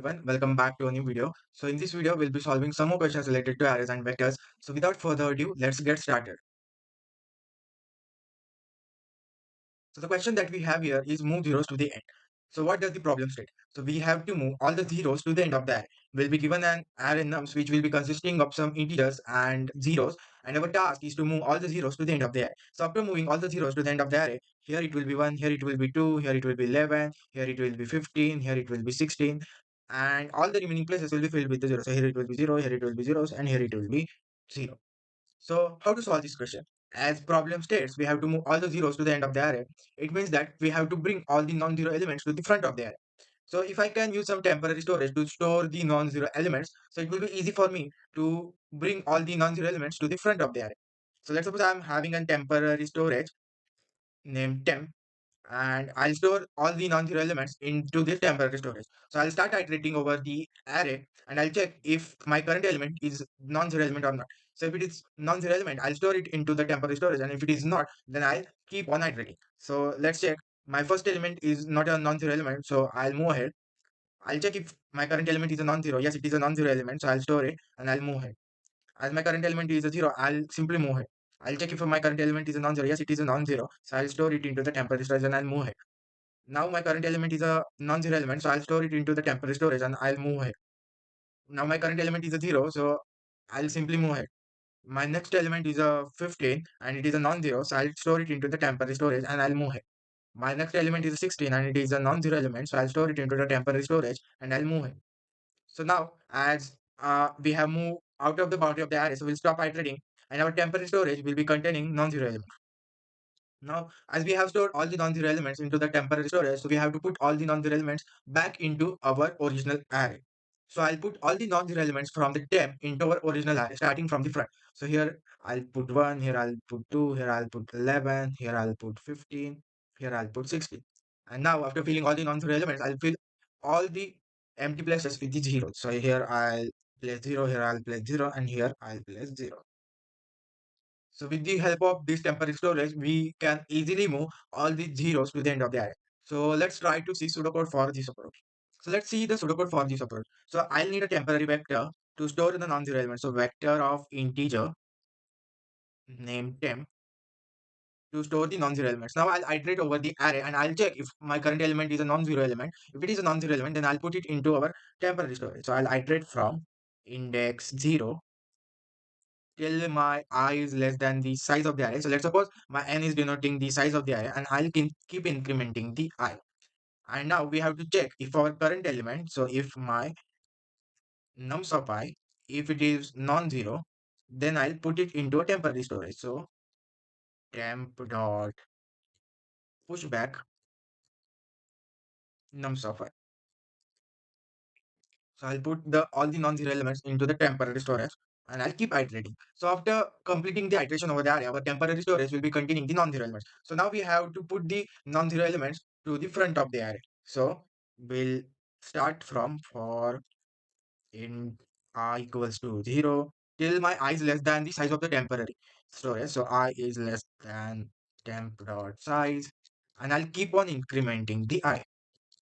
everyone, welcome back to a new video. So in this video, we'll be solving some more questions related to arrays and vectors. So without further ado, let's get started. So the question that we have here is move zeros to the end. So what does the problem state? So we have to move all the zeros to the end of the array. We'll be given an array nums which will be consisting of some integers and zeros, and our task is to move all the zeros to the end of the array. So after moving all the zeros to the end of the array, here it will be 1, here it will be 2, here it will be 11, here it will be 15, here it will be 16, and all the remaining places will be filled with the zeros. So here it will be 0, here it will be zeros, and here it will be 0. So how to solve this question? As problem states, we have to move all the zeros to the end of the array. It means that we have to bring all the non-zero elements to the front of the array. So if I can use some temporary storage to store the non-zero elements, so it will be easy for me to bring all the non-zero elements to the front of the array. So let's suppose I'm having a temporary storage named temp, and I'll store all the non-zero elements into this temporary storage. So I'll start iterating over the array and I'll check if my current element is non-zero element or not. So if it is non-zero element, I'll store it into the temporary storage, and if it is not, then I'll keep on iterating. So let's check. My first element is not a non-zero element, so I'll move ahead. I'll check if my current element is a non-zero. Yes, it is a non-zero element, so I'll store it and I'll move ahead. As my current element is a 0, I'll simply move ahead. I'll check if my current element is a non-zero. Yes, it is a non-zero, so I'll store it into the temporary storage and I'll move ahead. Now my current element is a non-zero element, so I'll store it into the temporary storage and I'll move ahead. Now my current element is a 0, so I'll simply move ahead. My next element is a 15 and it is a non-zero, so I'll store it into the temporary storage and I'll move ahead. My next element is a 16 and it is a non-zero element, so I'll store it into the temporary storage and I'll move ahead. So now as we have moved out of the boundary of the array, so we'll stop iterating and our temporary storage will be containing non-zero elements. Now, as we have stored all the non-zero elements into the temporary storage, so we have to put all the non-zero elements back into our original array. So I'll put all the non-zero elements from the temp into our original array, starting from the front. So here I'll put 1, here I'll put 2, here I'll put 11, here I'll put 15, here I'll put 16. And now after filling all the non-zero elements, I'll fill all the empty places with the zeros. So here I'll place 0, here I'll place 0, and here I'll place 0. So with the help of this temporary storage, we can easily move all the zeros to the end of the array. So let's try to see pseudocode for this approach. So let's see the pseudocode for this approach. So I'll need a temporary vector to store the non-zero element. So vector of integer named temp to store the non-zero elements. Now I'll iterate over the array and I'll check if my current element is a non-zero element. If it is a non-zero element, then I'll put it into our temporary storage. So I'll iterate from index 0 till my I is less than the size of the array. So let's suppose my n is denoting the size of the array and I'll keep incrementing the I. And now we have to check if our current element, so if my nums of I, if it is non-zero, then I'll put it into a temporary storage. So temp dot pushback nums of I. So I'll put the all the non-zero elements into the temporary storage and I'll keep iterating. So after completing the iteration over the array, our temporary storage will be containing the non-zero elements. So now we have to put the non-zero elements to the front of the array. So we'll start from for int I equals to 0 till my I is less than the size of the temporary storage. So I is less than temp dot size, and I'll keep on incrementing the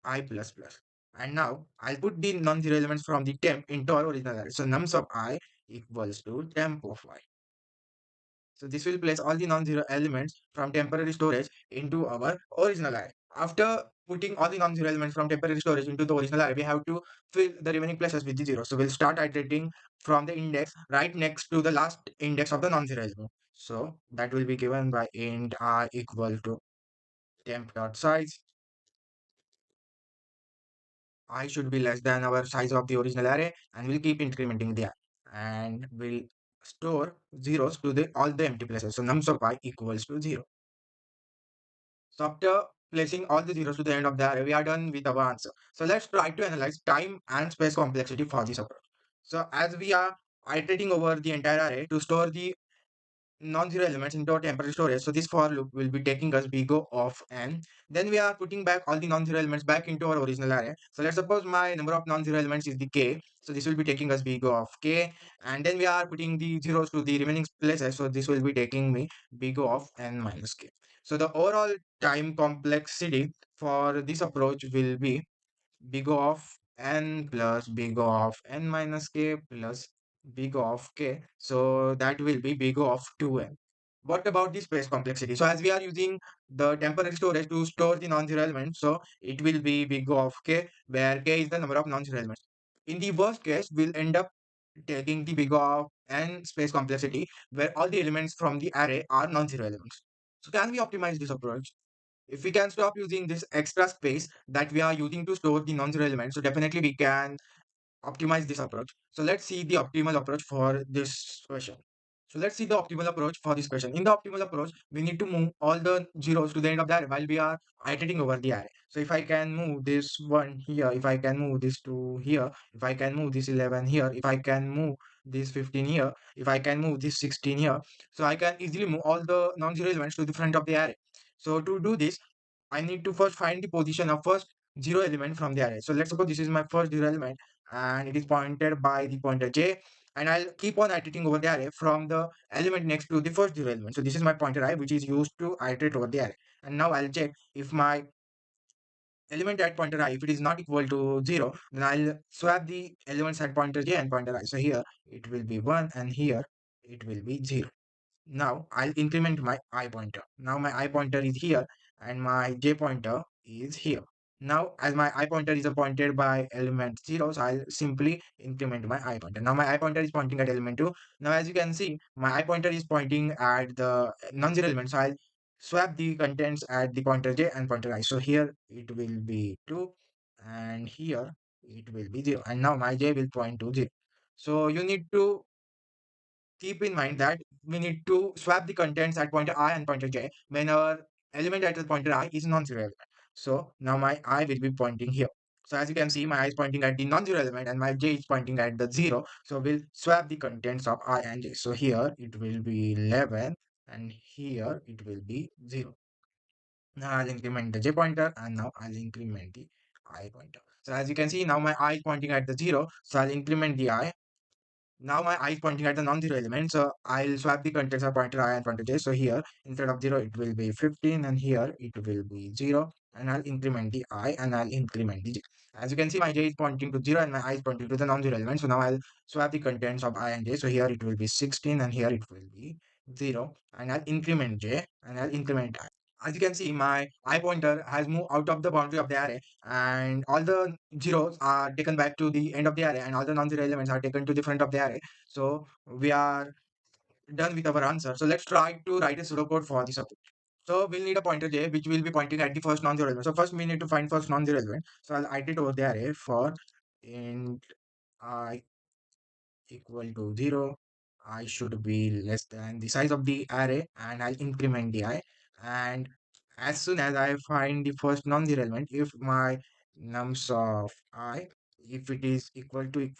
I plus plus. And now I'll put the non-zero elements from the temp into our original array. So nums of I equals to temp of I. So this will place all the non-zero elements from temporary storage into our original array. After putting all the non-zero elements from temporary storage into the original array, we have to fill the remaining places with the zero. So we'll start iterating from the index right next to the last index of the non-zero element. So that will be given by int I equal to temp dot size. I should be less than our size of the original array, and we'll keep incrementing the array. And we'll store zeros to the all the empty places. So nums of I equals to 0. So after placing all the zeros to the end of the array, we are done with our answer. So let's try to analyze time and space complexity for this approach. So as we are iterating over the entire array to store the non-zero elements into a temporary storage. So this for loop will be taking us big O of n. Then we are putting back all the non-zero elements back into our original array. So let's suppose my number of non-zero elements is the k. So this will be taking us big O of k. And then we are putting the zeros to the remaining places. So this will be taking me big O of n minus k. So the overall time complexity for this approach will be big O of n plus big O of n minus k plus big O of k. So that will be big O of 2n. What about the space complexity? So as we are using the temporary storage to store the non-zero elements, so it will be big O of k, where k is the number of non-zero elements. In the worst case, we'll end up taking the big O of n space complexity, where all the elements from the array are non-zero elements. So can we optimize this approach? If we can stop using this extra space that we are using to store the non-zero elements, so definitely we can optimize this approach. So let's see the optimal approach for this question. So let's see the optimal approach for this question. In the optimal approach, we need to move all the zeros to the end of the array while we are iterating over the array. So if I can move this one here, if I can move this 2 here, if I can move this 11 here, if I can move this 15 here, if I can move this 16 here, so I can easily move all the non-zero elements to the front of the array. So to do this, I need to first find the position of first zero element from the array. So let's suppose this is my first zero element and it is pointed by the pointer j, and I'll keep on iterating over the array from the element next to the first zero element. So this is my pointer I, which is used to iterate over the array. And now I'll check if my element at pointer I, if it is not equal to 0, then I'll swap the elements at pointer j and pointer I. So here it will be 1 and here it will be 0. Now I'll increment my I pointer. Now my I pointer is here and my J pointer is here. Now as my I pointer is appointed by element 0, so I'll simply increment my I pointer. Now my I pointer is pointing at element 2. Now as you can see, my I pointer is pointing at the non-zero element. So I'll swap the contents at the pointer J and pointer I. So here it will be 2 and here it will be 0. And now my J will point to 0. So you need to keep in mind that we need to swap the contents at pointer I and pointer j when our element at the pointer I is non-zero element. So now my I will be pointing here. So as you can see, my I is pointing at the non-zero element and my j is pointing at the 0. So we'll swap the contents of I and j. So here it will be 11 and here it will be 0. Now I'll increment the j pointer and now I'll increment the I pointer. So as you can see, now my I is pointing at the 0. So I'll increment the I. Now my I is pointing at the non-zero element, so I'll swap the contents of pointer I and pointer j. So here, instead of 0, it will be 15, and here it will be 0, and I'll increment the I and I'll increment the j. As you can see, my j is pointing to 0 and my I is pointing to the non-zero element. So now I'll swap the contents of I and j. So here it will be 16, and here it will be 0, and I'll increment j and I'll increment I. As you can see, my I pointer has moved out of the boundary of the array, and all the zeros are taken back to the end of the array, and all the non-zero elements are taken to the front of the array. So we are done with our answer. So let's try to write a pseudocode for this approach. So we'll need a pointer j, which will be pointing at the first non-zero element. So first we need to find first non-zero element. So I'll iterate over the array for int I equal to 0. I should be less than the size of the array, and I'll increment the I. And as soon as I find the first non-zero element, if my nums of I, if it is equal to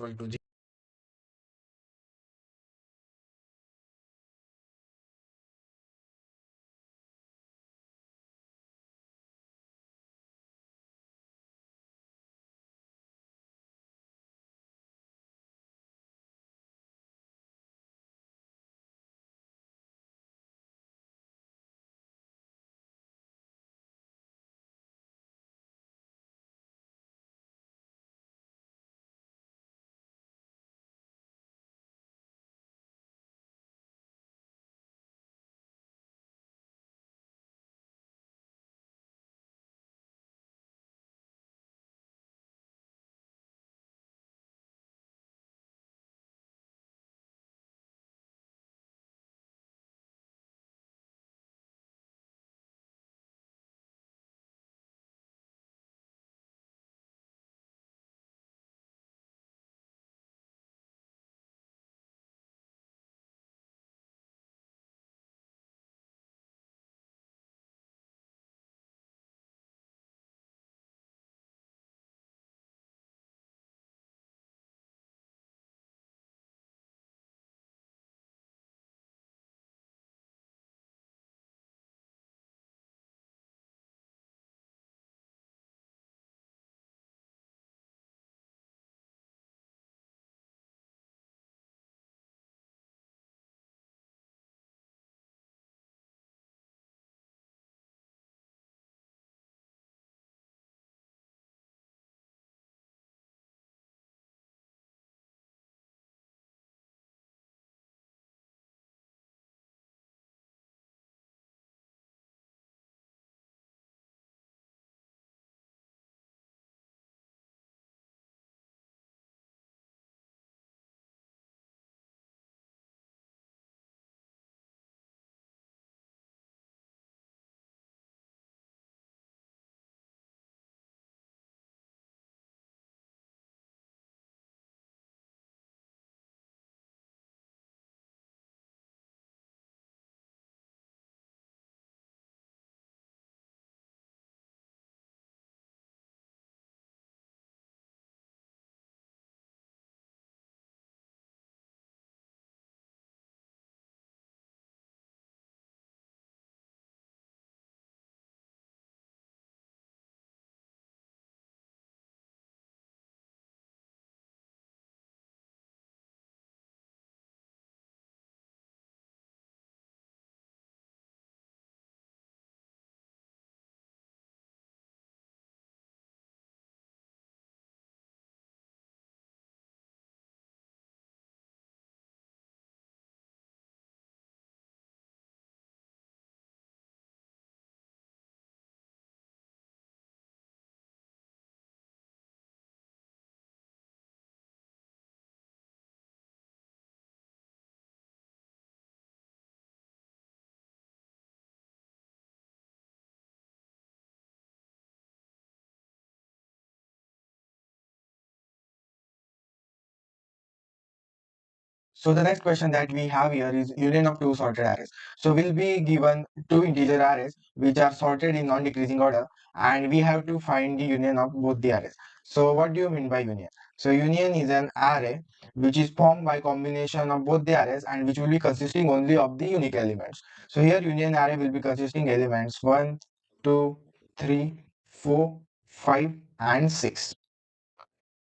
So the next question that we have here is union of two sorted arrays. So we'll be given two integer arrays which are sorted in non-decreasing order, and we have to find the union of both the arrays. So what do you mean by union? So union is an array which is formed by combination of both the arrays and which will be consisting only of the unique elements. So here union array will be consisting elements 1, 2, 3, 4, 5 and 6.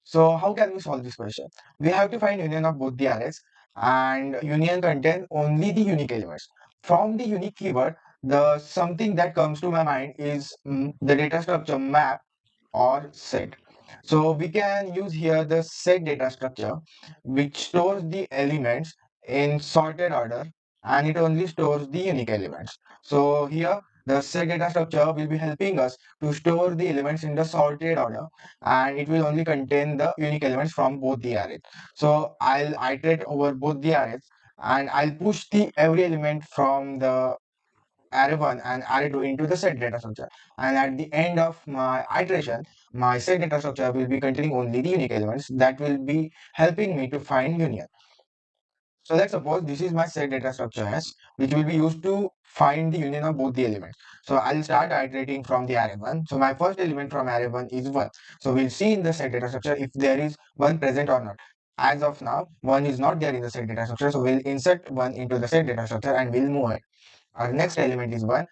So how can we solve this question? We have to find union of both the arrays, and union contain only the unique elements. From the unique keyword, the something that comes to my mind is the data structure map or set. So we can use here the set data structure, which stores the elements in sorted order, and it only stores the unique elements. So here the set data structure will be helping us to store the elements in the sorted order, and it will only contain the unique elements from both the arrays. So I'll iterate over both the arrays, and I'll push the every element from the array 1 and array 2 into the set data structure. And at the end of my iteration, my set data structure will be containing only the unique elements that will be helping me to find union. So let's suppose this is my set data structure S, which will be used to find the union of both the elements. So I'll start iterating from the array 1. So my first element from array 1 is 1. So we'll see in the set data structure if there is 1 present or not. As of now, 1 is not there in the set data structure. So we'll insert 1 into the set data structure and we'll move it. Our next element is 1.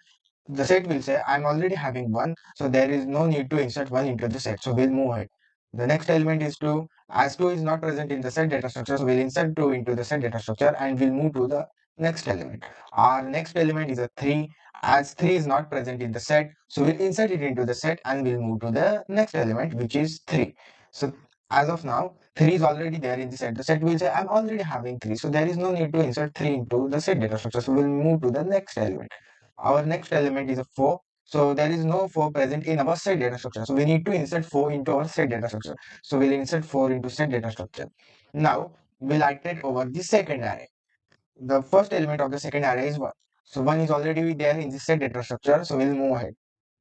The set will say I'm already having 1, so there is no need to insert 1 into the set, so we'll move ahead. The next element is 2. As 2 is not present in the set data structure, so we'll insert 2 into the set data structure and we'll move to the next element. Our next element is a 3. As 3 is not present in the set, so we'll insert it into the set and we'll move to the next element, which is 3. So as of now, 3 is already there in the set. The set will say I'm already having 3, so there is no need to insert 3 into the set data structure, so we'll move to the next element. Our next element is a 4. So there is no 4 present in our set data structure. So we need to insert 4 into our set data structure. So we'll insert 4 into set data structure. Now we'll iterate over the second array. The first element of the second array is 1. So 1 is already there in the set data structure. So we'll move ahead.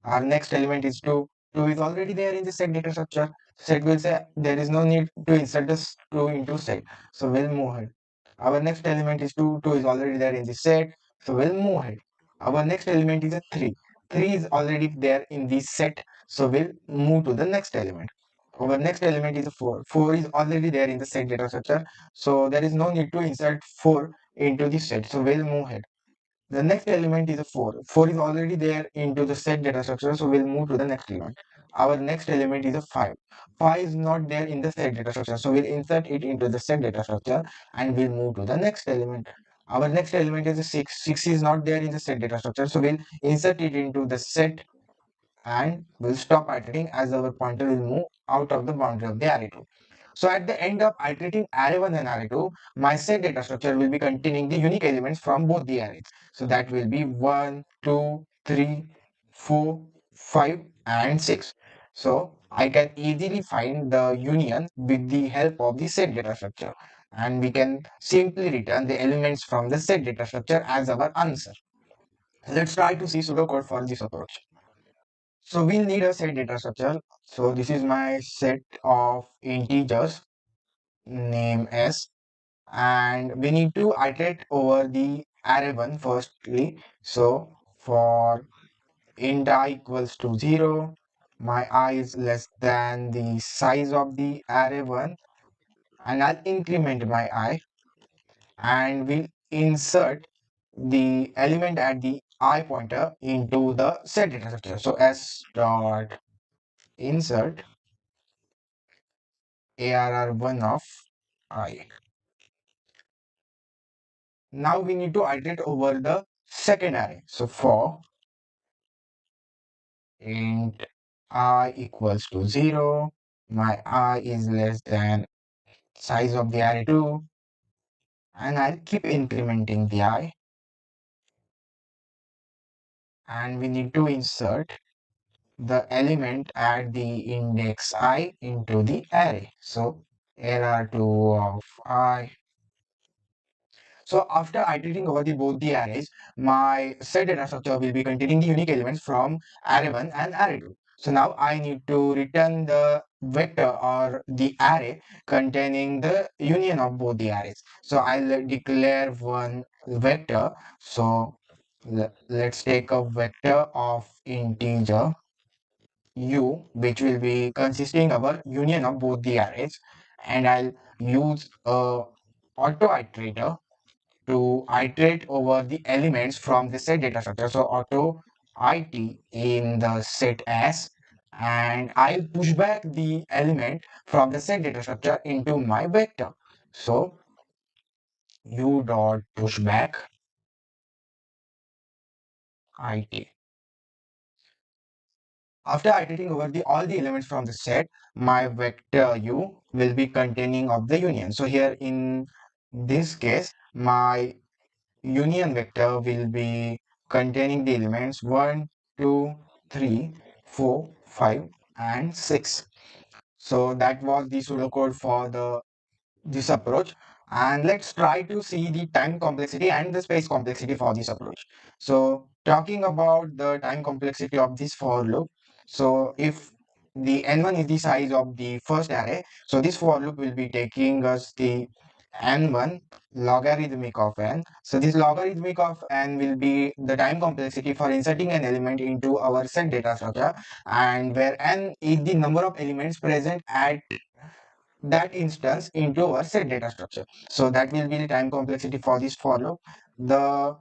Our next element is 2. 2 is already there in the set data structure. Set will say there is no need to insert this 2 into set. So we'll move ahead. Our next element is 2. 2 is already there in the set. So we'll move ahead. Our next element is a 3. 3 is already there in the set. So we'll move to the next element. Our next element is a 4. 4 is already there in the set data structure. So there is no need to insert 4 into the set. So we'll move ahead. The next element is a 4. 4 is already there into the set data structure, so we'll move to the next element. Our next element is a 5. 5 is not there in the set data structure, so we'll insert it into the set data structure and we'll move to the next element. Our next element is a 6. 6 is not there in the set data structure, so we'll insert it into the set and we'll stop iterating as our pointer will move out of the boundary of the array 2. So at the end of iterating array 1 and array 2, my set data structure will be containing the unique elements from both the arrays. So that will be 1, 2, 3, 4, 5 and 6. So I can easily find the union with the help of the set data structure, and we can simply return the elements from the set data structure as our answer. Let's try to see pseudocode for this approach. So we'll need a set data structure. So this is my set of integers name s, and we need to iterate over the array 1 firstly. So for int I equals to 0, my I is less than the size of the array 1, and I'll increment my I, and we'll insert the element at the I pointer into the set data structure. So s dot insert arr1 of I. Now we need to iterate over the second array. So for int I equals to 0, my I is less than size of the array 2, and I'll keep incrementing the I, and we need to insert the element at the index I into the array. So arr2 of I. So after iterating over the both the arrays, my set data structure will be containing the unique elements from array 1 and array 2. So now I need to return the vector or the array containing the union of both the arrays. So I'll declare one vector. So let's take a vector of integer u, which will be consisting of a union of both the arrays, and I'll use a auto iterator to iterate over the elements from the set data structure. So auto it in the set s, and I'll push back the element from the set data structure into my vector. So u dot pushback it. After iterating over all the elements from the set, my vector u will be containing of the union. So here in this case, my union vector will be containing the elements 1, 2, 3, 4, 5, and 6. So that was the pseudocode for this approach. And let's try to see the time complexity and the space complexity for this approach. So talking about the time complexity of this for loop, so if the n1 is the size of the first array, so this for loop will be taking us the n1 logarithmic of n. So this logarithmic of n will be the time complexity for inserting an element into our set data structure, and where n is the number of elements present at that instance into our set data structure. So that will be the time complexity for this for loop. The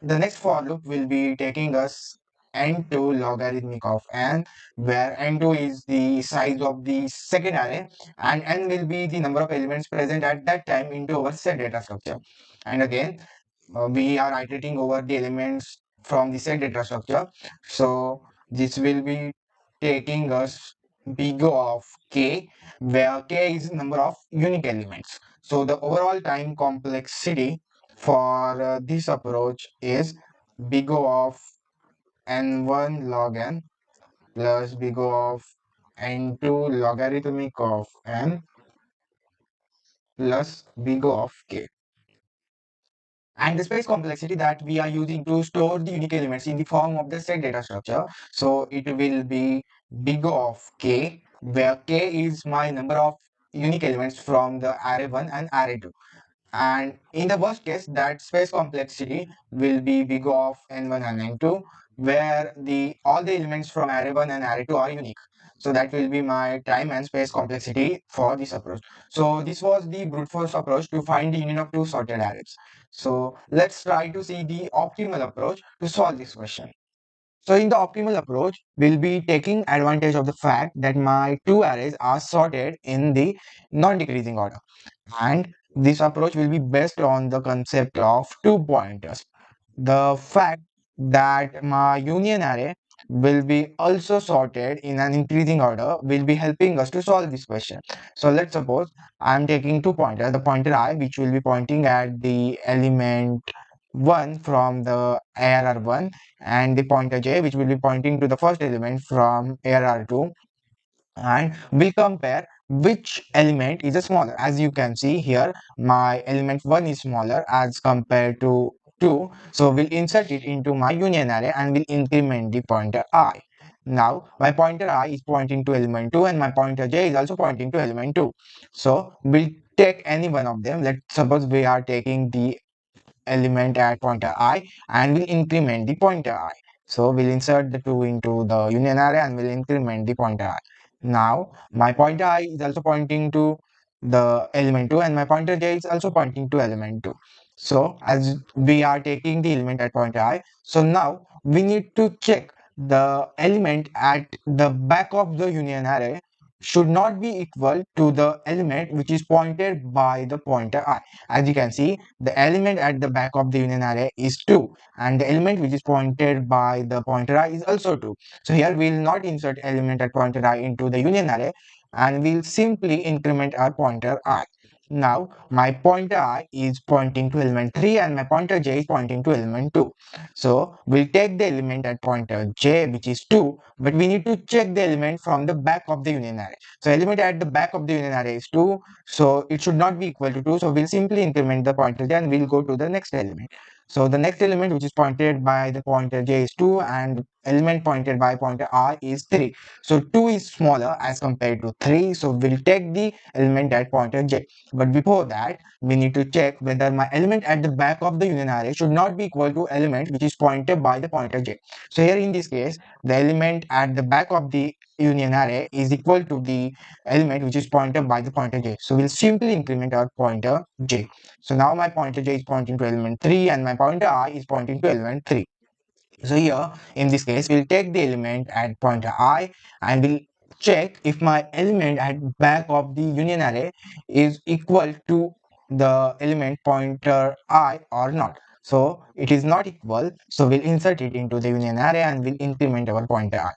the next for loop will be taking us n2 logarithmic of n, where n2 is the size of the second array and n will be the number of elements present at that time into our set data structure. And again, we are iterating over the elements from the set data structure. So this will be taking us big O of k, where k is number of unique elements. So the overall time complexity for this approach is big O of n1 log n plus big O of n2 logarithmic of n plus big O of k. And the space complexity that we are using to store the unique elements in the form of the set data structure. So it will be big O of k, where k is my number of unique elements from the array 1 and array 2. And in the worst case, that space complexity will be big O of n1 and n2, where the all the elements from array 1 and array 2 are unique. So that will be my time and space complexity for this approach. So this was the brute force approach to find the union of two sorted arrays. So let's try to see the optimal approach to solve this question. So in the optimal approach, we'll be taking advantage of the fact that my two arrays are sorted in the non-decreasing order. And this approach will be based on the concept of two pointers. The fact that my union array will be also sorted in an increasing order will be helping us to solve this question. So let's suppose I'm taking two pointers, the pointer I, which will be pointing at the element 1 from the ARR1, and the pointer j, which will be pointing to the first element from ARR2, and we'll compare which element is a smaller. As you can see here, my element 1 is smaller as compared to 2, so we'll insert it into my union array and we'll increment the pointer I. Now my pointer I is pointing to element 2 and my pointer j is also pointing to element 2. So we'll take any one of them. Let's suppose we are taking the element at pointer I and we'll increment the pointer I. So we'll insert the 2 into the union array and we'll increment the pointer I. Now my pointer I is also pointing to the element 2 and my pointer j is also pointing to element 2. So as we are taking the element at pointer I, so now we need to check the element at the back of the union array should not be equal to the element which is pointed by the pointer I. As you can see, the element at the back of the union array is 2 and the element which is pointed by the pointer I is also 2. So here we will not insert element at pointer I into the union array and we'll simply increment our pointer I. Now my pointer I is pointing to element 3 and my pointer j is pointing to element 2. So we'll take the element at pointer j, which is 2, but we need to check the element from the back of the union array. So element at the back of the union array is 2, so it should not be equal to 2. So we'll simply increment the pointer j and we'll go to the next element. So the next element which is pointed by the pointer j is 2 and element pointed by pointer I is 3. So 2 is smaller as compared to 3. So we'll take the element at pointer j. But before that, we need to check whether my element at the back of the union array should not be equal to element which is pointed by the pointer j. So here in this case, the element at the back of the union array is equal to the element which is pointed by the pointer j. So we'll simply increment our pointer j. So now my pointer j is pointing to element 3 and my pointer I is pointing to element 3. So here in this case we'll take the element at pointer I and we'll check if my element at back of the union array is equal to the element pointer I or not. So it is not equal, so we'll insert it into the union array and we'll increment our pointer I.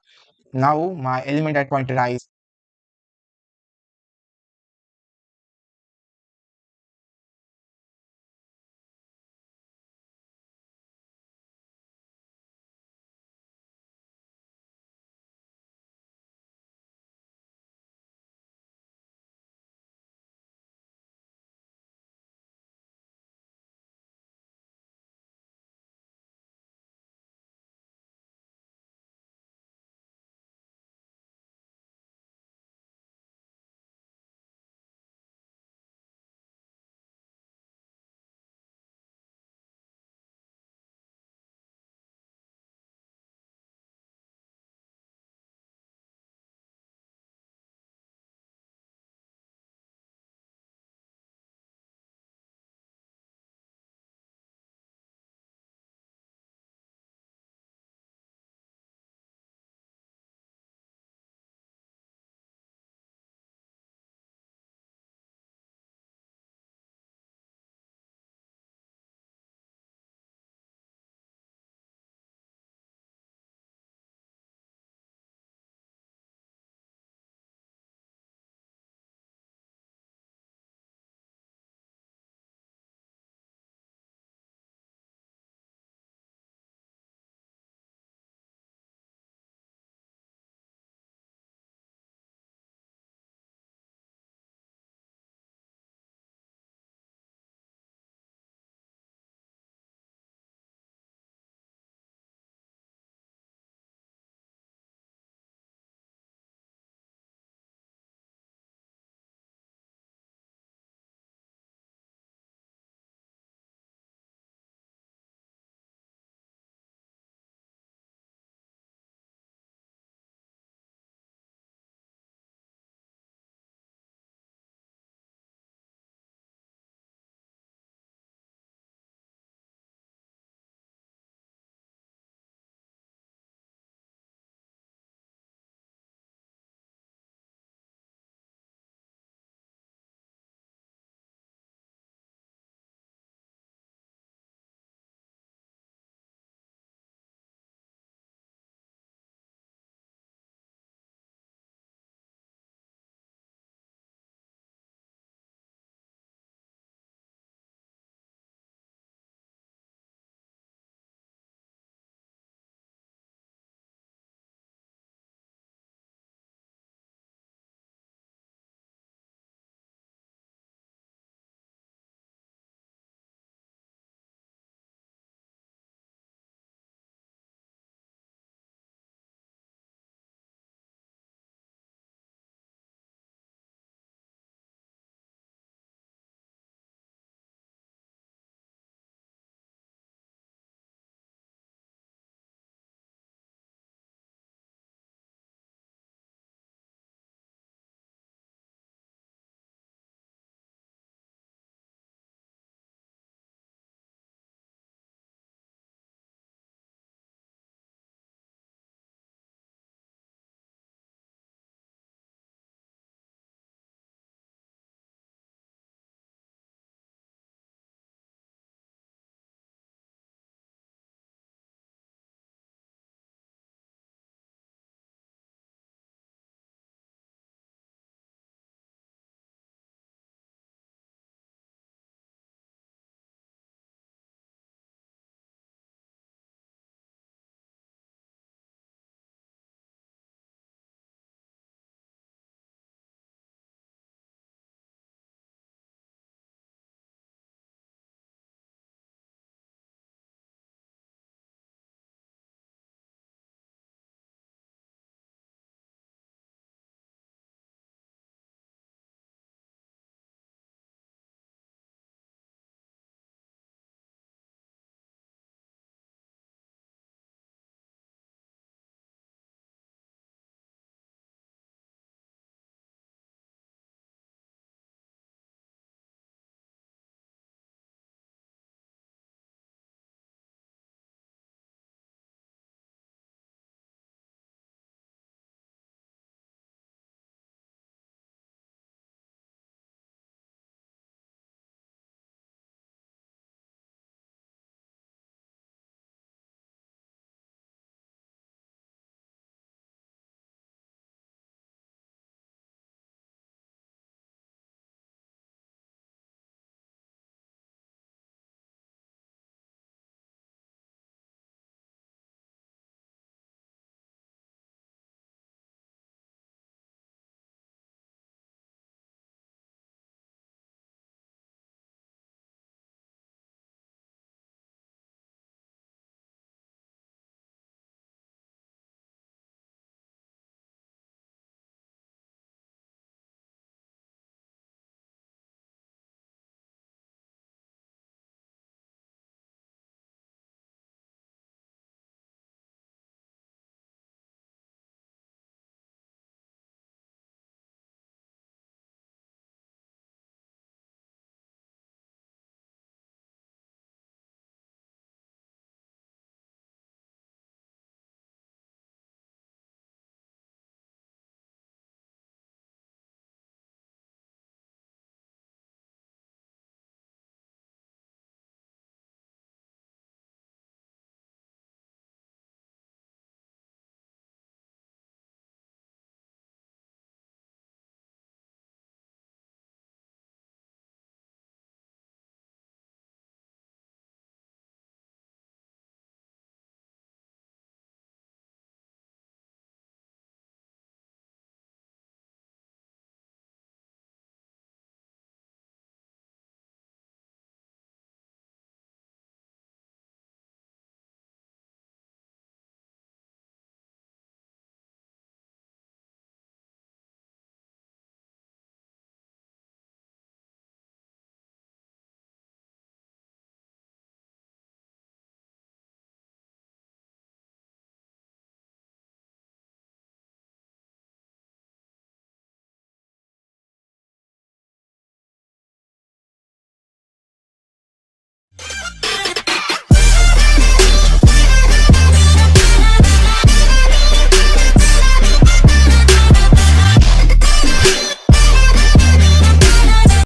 Now my element at pointer I is